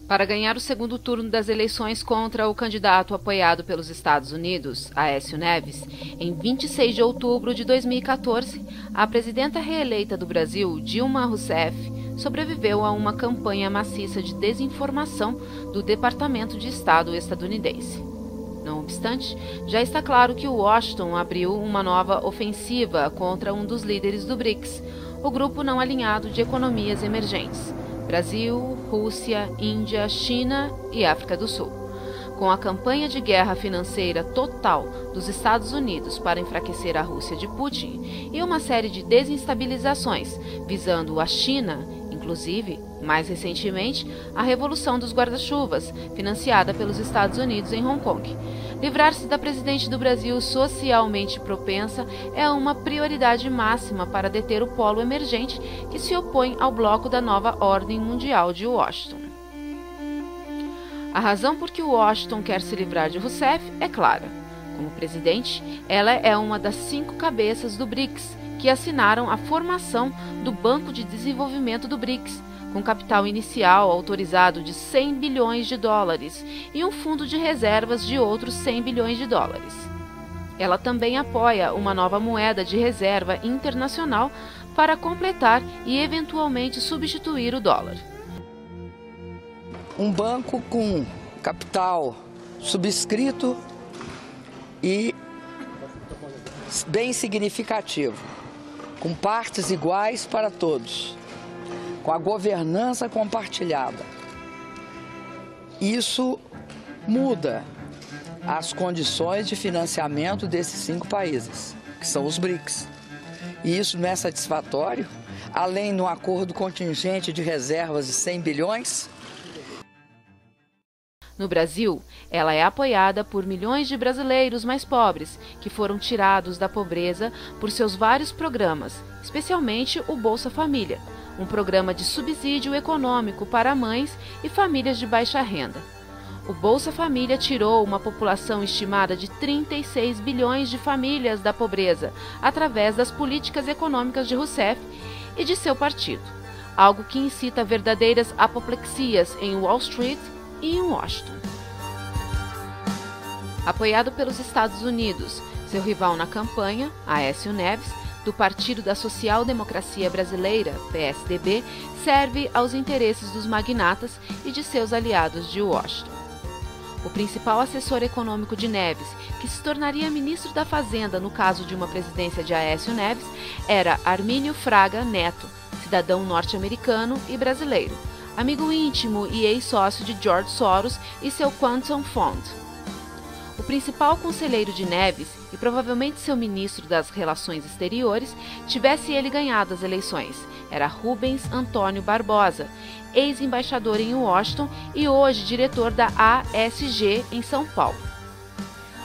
Para ganhar o segundo turno das eleições contra o candidato apoiado pelos Estados Unidos, Aécio Neves, em 26 de outubro de 2014, a presidenta reeleita do Brasil, Dilma Rousseff, sobreviveu a uma campanha maciça de desinformação do Departamento de Estado estadunidense. Não obstante, já está claro que Washington abriu uma nova ofensiva contra um dos líderes do BRICS, o grupo não alinhado de economias emergentes: Brasil, Rússia, Índia, China e África do Sul. Com a campanha de guerra financeira total dos Estados Unidos para enfraquecer a Rússia de Putin e uma série de desestabilizações visando a China, inclusive, mais recentemente, a Revolução dos Guarda-Chuvas, financiada pelos Estados Unidos em Hong Kong. Livrar-se da presidente do Brasil socialmente propensa é uma prioridade máxima para deter o polo emergente que se opõe ao bloco da nova ordem mundial de Washington. A razão por que Washington quer se livrar de Rousseff é clara. Como presidente, ela é uma das 5 cabeças do BRICS, que assinaram a formação do Banco de Desenvolvimento do BRICS, com capital inicial autorizado de 100 bilhões de dólares e um fundo de reservas de outros 100 bilhões de dólares. Ela também apoia uma nova moeda de reserva internacional para completar e eventualmente substituir o dólar. Um banco com capital subscrito e bem significativo, com partes iguais para todos, com a governança compartilhada. Isso muda as condições de financiamento desses 5 países, que são os BRICS. E isso não é satisfatório, além do acordo contingente de reservas de 100 bilhões. No Brasil, ela é apoiada por milhões de brasileiros mais pobres, que foram tirados da pobreza por seus vários programas, especialmente o Bolsa Família, um programa de subsídio econômico para mães e famílias de baixa renda. O Bolsa Família tirou uma população estimada de 36 bilhões de famílias da pobreza através das políticas econômicas de Rousseff e de seu partido, algo que incita verdadeiras apoplexias em Wall Street e em Washington. Apoiado pelos Estados Unidos, seu rival na campanha, Aécio Neves, do Partido da Social Democracia Brasileira, PSDB, serve aos interesses dos magnatas e de seus aliados de Washington. O principal assessor econômico de Neves, que se tornaria ministro da Fazenda no caso de uma presidência de Aécio Neves, era Armínio Fraga Neto, cidadão norte-americano e brasileiro, amigo íntimo e ex-sócio de George Soros e seu Quantum Fund. O principal conselheiro de Neves, e provavelmente seu ministro das Relações Exteriores, tivesse ele ganhado as eleições, era Rubens Antônio Barbosa, ex-embaixador em Washington e hoje diretor da ASG em São Paulo.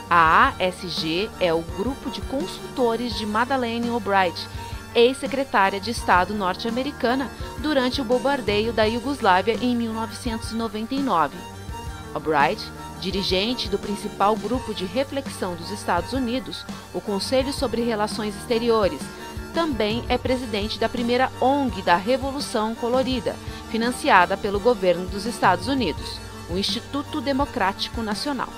A ASG é o grupo de consultores de Madeleine Albright, ex-secretária de Estado norte-americana durante o bombardeio da Iugoslávia em 1999. Albright, dirigente do principal grupo de reflexão dos Estados Unidos, o Conselho sobre Relações Exteriores, também é presidente da primeira ONG da Revolução Colorida, financiada pelo governo dos Estados Unidos, o Instituto Democrático Nacional.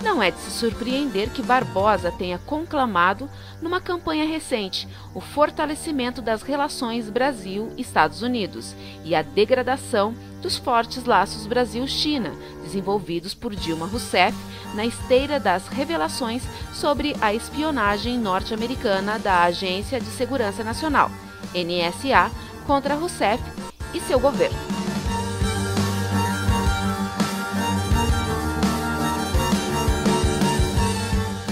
Não é de se surpreender que Barbosa tenha conclamado, numa campanha recente, o fortalecimento das relações Brasil-Estados Unidos e a degradação dos fortes laços Brasil-China, desenvolvidos por Dilma Rousseff na esteira das revelações sobre a espionagem norte-americana da Agência de Segurança Nacional, NSA, contra Rousseff e seu governo.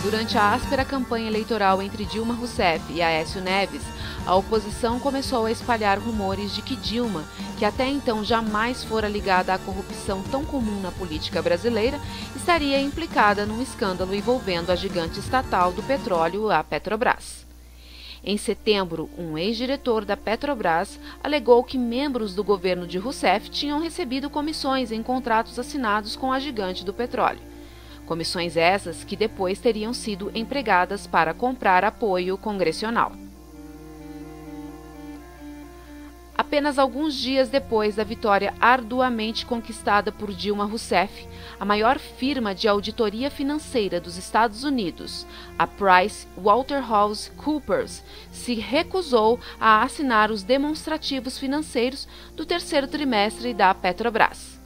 Durante a áspera campanha eleitoral entre Dilma Rousseff e Aécio Neves, a oposição começou a espalhar rumores de que Dilma, que até então jamais fora ligada à corrupção tão comum na política brasileira, estaria implicada num escândalo envolvendo a gigante estatal do petróleo, a Petrobras. Em setembro, um ex-diretor da Petrobras alegou que membros do governo de Rousseff tinham recebido comissões em contratos assinados com a gigante do petróleo. Comissões essas que depois teriam sido empregadas para comprar apoio congressional. A Apenas alguns dias depois da vitória arduamente conquistada por Dilma Rousseff, a maior firma de auditoria financeira dos Estados Unidos, a PricewaterhouseCoopers, se recusou a assinar os demonstrativos financeiros do terceiro trimestre da Petrobras.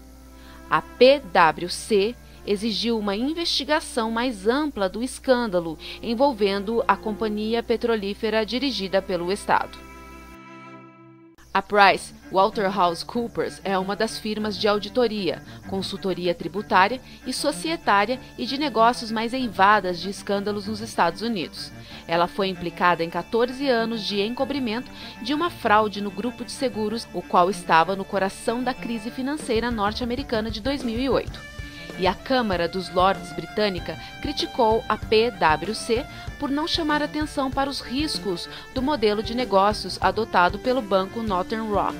A PwC exigiu uma investigação mais ampla do escândalo envolvendo a companhia petrolífera dirigida pelo Estado. A PricewaterhouseCoopers é uma das firmas de auditoria, consultoria tributária e societária e de negócios mais eivadas de escândalos nos Estados Unidos. Ela foi implicada em 14 anos de encobrimento de uma fraude no grupo de seguros, o qual estava no coração da crise financeira norte-americana de 2008. E a Câmara dos Lordes britânica criticou a PwC por não chamar atenção para os riscos do modelo de negócios adotado pelo banco Northern Rock,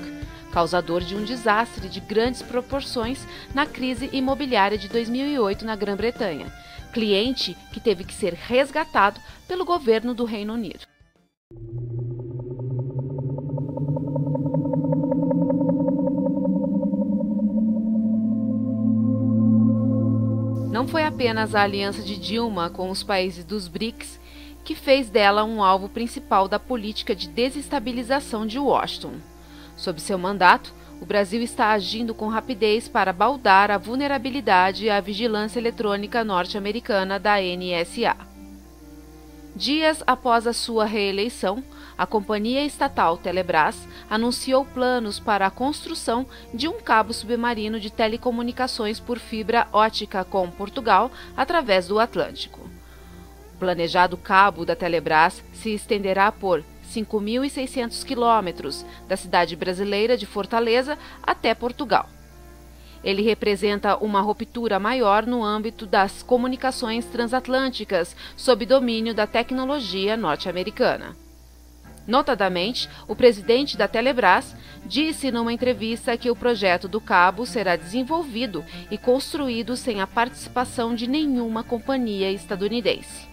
causador de um desastre de grandes proporções na crise imobiliária de 2008 na Grã-Bretanha, cliente que teve que ser resgatado pelo governo do Reino Unido. Não foi apenas a aliança de Dilma com os países dos BRICS que fez dela um alvo principal da política de desestabilização de Washington. Sob seu mandato, o Brasil está agindo com rapidez para baldar a vulnerabilidade à vigilância eletrônica norte-americana da NSA. Dias após a sua reeleição, a companhia estatal Telebrás anunciou planos para a construção de um cabo submarino de telecomunicações por fibra ótica com Portugal através do Atlântico. O planejado cabo da Telebrás se estenderá por 5.600 quilômetros da cidade brasileira de Fortaleza até Portugal. Ele representa uma ruptura maior no âmbito das comunicações transatlânticas sob domínio da tecnologia norte-americana. Notadamente, o presidente da Telebrás disse numa entrevista que o projeto do cabo será desenvolvido e construído sem a participação de nenhuma companhia estadunidense.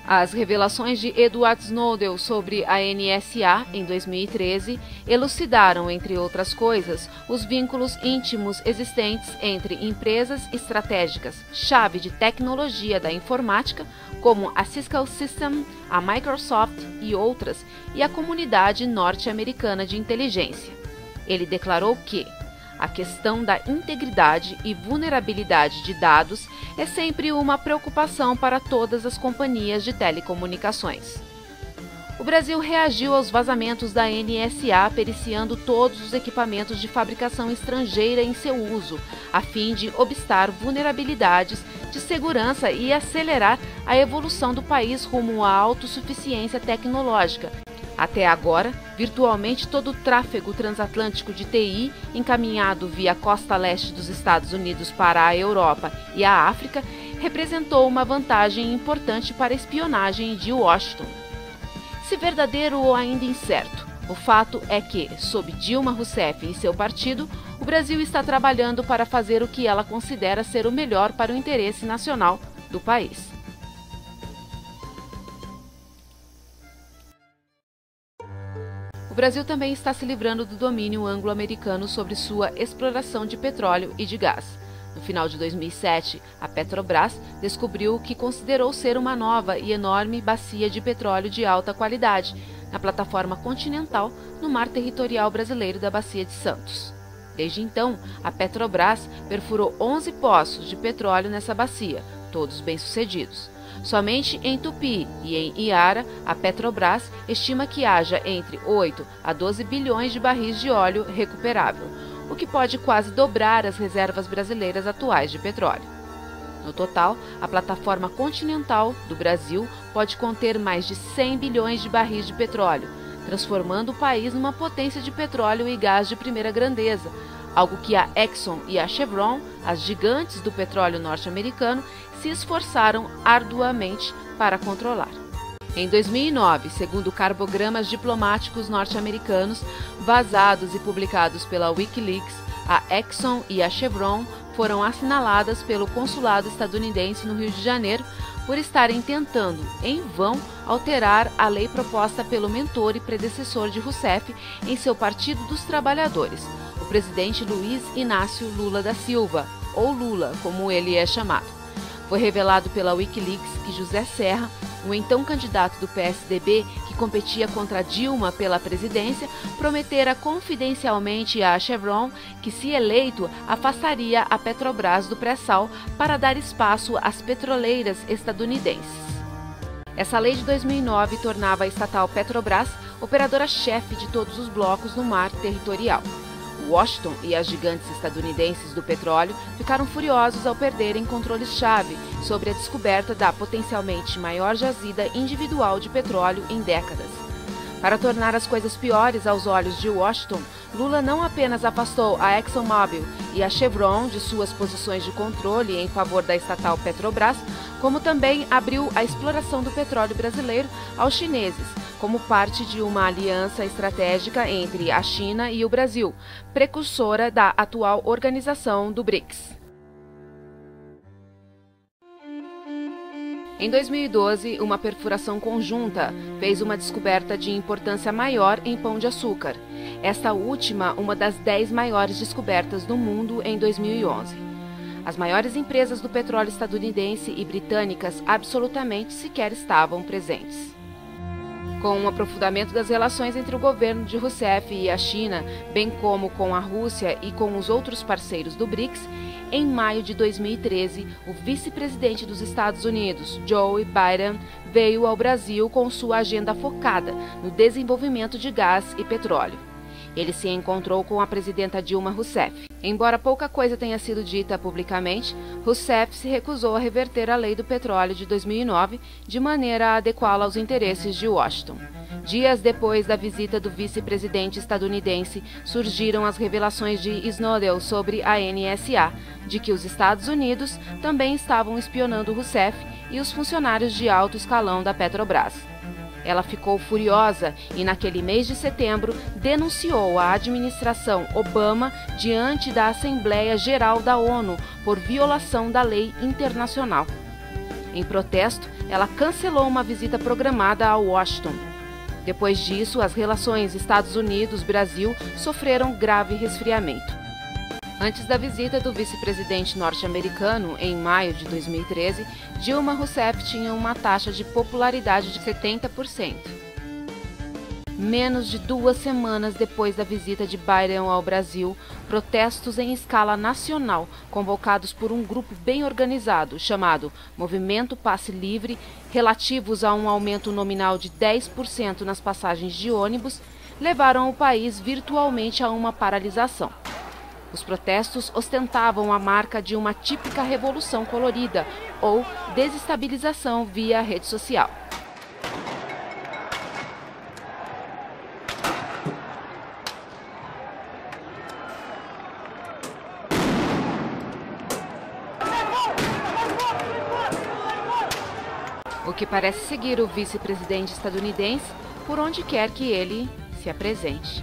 As revelações de Edward Snowden sobre a NSA em 2013 elucidaram, entre outras coisas, os vínculos íntimos existentes entre empresas estratégicas, chave de tecnologia da informática, como a Cisco Systems, a Microsoft e outras, e a comunidade norte-americana de inteligência. Ele declarou que a questão da integridade e vulnerabilidade de dados é sempre uma preocupação para todas as companhias de telecomunicações. O Brasil reagiu aos vazamentos da NSA periciando todos os equipamentos de fabricação estrangeira em seu uso, a fim de obstar vulnerabilidades de segurança e acelerar a evolução do país rumo à autossuficiência tecnológica. Até agora, virtualmente todo o tráfego transatlântico de TI encaminhado via costa leste dos Estados Unidos para a Europa e a África representou uma vantagem importante para a espionagem de Washington. Se verdadeiro ou ainda incerto, o fato é que, sob Dilma Rousseff e seu partido, o Brasil está trabalhando para fazer o que ela considera ser o melhor para o interesse nacional do país. O Brasil também está se livrando do domínio anglo-americano sobre sua exploração de petróleo e de gás. No final de 2007, a Petrobras descobriu o que considerou ser uma nova e enorme bacia de petróleo de alta qualidade na plataforma continental no mar territorial brasileiro da Bacia de Santos. Desde então, a Petrobras perfurou 11 poços de petróleo nessa bacia, todos bem-sucedidos. Somente em Tupi e em Iara, a Petrobras estima que haja entre 8 a 12 bilhões de barris de óleo recuperável, o que pode quase dobrar as reservas brasileiras atuais de petróleo. No total, a plataforma continental do Brasil pode conter mais de 100 bilhões de barris de petróleo, transformando o país numa potência de petróleo e gás de primeira grandeza, algo que a Exxon e a Chevron, as gigantes do petróleo norte-americano, se esforçaram arduamente para controlar. Em 2009, segundo carbogramas diplomáticos norte-americanos vazados e publicados pela Wikileaks, a Exxon e a Chevron foram assinaladas pelo consulado estadunidense no Rio de Janeiro por estarem tentando, em vão, alterar a lei proposta pelo mentor e predecessor de Rousseff em seu Partido dos Trabalhadores, o presidente Luiz Inácio Lula da Silva, ou Lula, como ele é chamado. Foi revelado pela Wikileaks que José Serra, o então candidato do PSDB que competia contra Dilma pela presidência, prometera confidencialmente à Chevron que, se eleito, afastaria a Petrobras do pré-sal para dar espaço às petroleiras estadunidenses. Essa lei de 2009 tornava a estatal Petrobras operadora-chefe de todos os blocos no mar territorial. Washington e as gigantes estadunidenses do petróleo ficaram furiosos ao perderem controle-chave sobre a descoberta da potencialmente maior jazida individual de petróleo em décadas. Para tornar as coisas piores aos olhos de Washington, Lula não apenas afastou a ExxonMobil e a Chevron de suas posições de controle em favor da estatal Petrobras, como também abriu a exploração do petróleo brasileiro aos chineses, como parte de uma aliança estratégica entre a China e o Brasil, precursora da atual organização do BRICS. Em 2012, uma perfuração conjunta fez uma descoberta de importância maior em Pão de Açúcar. Esta última, uma das 10 maiores descobertas do mundo em 2011. As maiores empresas do petróleo estadunidense e britânicas absolutamente sequer estavam presentes. Com o aprofundamento das relações entre o governo de Rousseff e a China, bem como com a Rússia e com os outros parceiros do BRICS, em maio de 2013, o vice-presidente dos Estados Unidos, Joe Biden, veio ao Brasil com sua agenda focada no desenvolvimento de gás e petróleo. Ele se encontrou com a presidenta Dilma Rousseff. Embora pouca coisa tenha sido dita publicamente, Rousseff se recusou a reverter a lei do petróleo de 2009 de maneira a adequá-la aos interesses de Washington. Dias depois da visita do vice-presidente estadunidense, surgiram as revelações de Snowden sobre a NSA, de que os Estados Unidos também estavam espionando Rousseff e os funcionários de alto escalão da Petrobras. Ela ficou furiosa e, naquele mês de setembro, denunciou a administração Obama diante da Assembleia Geral da ONU por violação da lei internacional. Em protesto, ela cancelou uma visita programada a Washington. Depois disso, as relações Estados Unidos-Brasil sofreram grave resfriamento. Antes da visita do vice-presidente norte-americano, em maio de 2013, Dilma Rousseff tinha uma taxa de popularidade de 70%. Menos de 2 semanas depois da visita de Biden ao Brasil, protestos em escala nacional, convocados por um grupo bem organizado, chamado Movimento Passe Livre, relativos a um aumento nominal de 10% nas passagens de ônibus, levaram o país virtualmente a uma paralisação. Os protestos ostentavam a marca de uma típica revolução colorida ou desestabilização via rede social. O que parece seguir o vice-presidente estadunidense por onde quer que ele se apresente.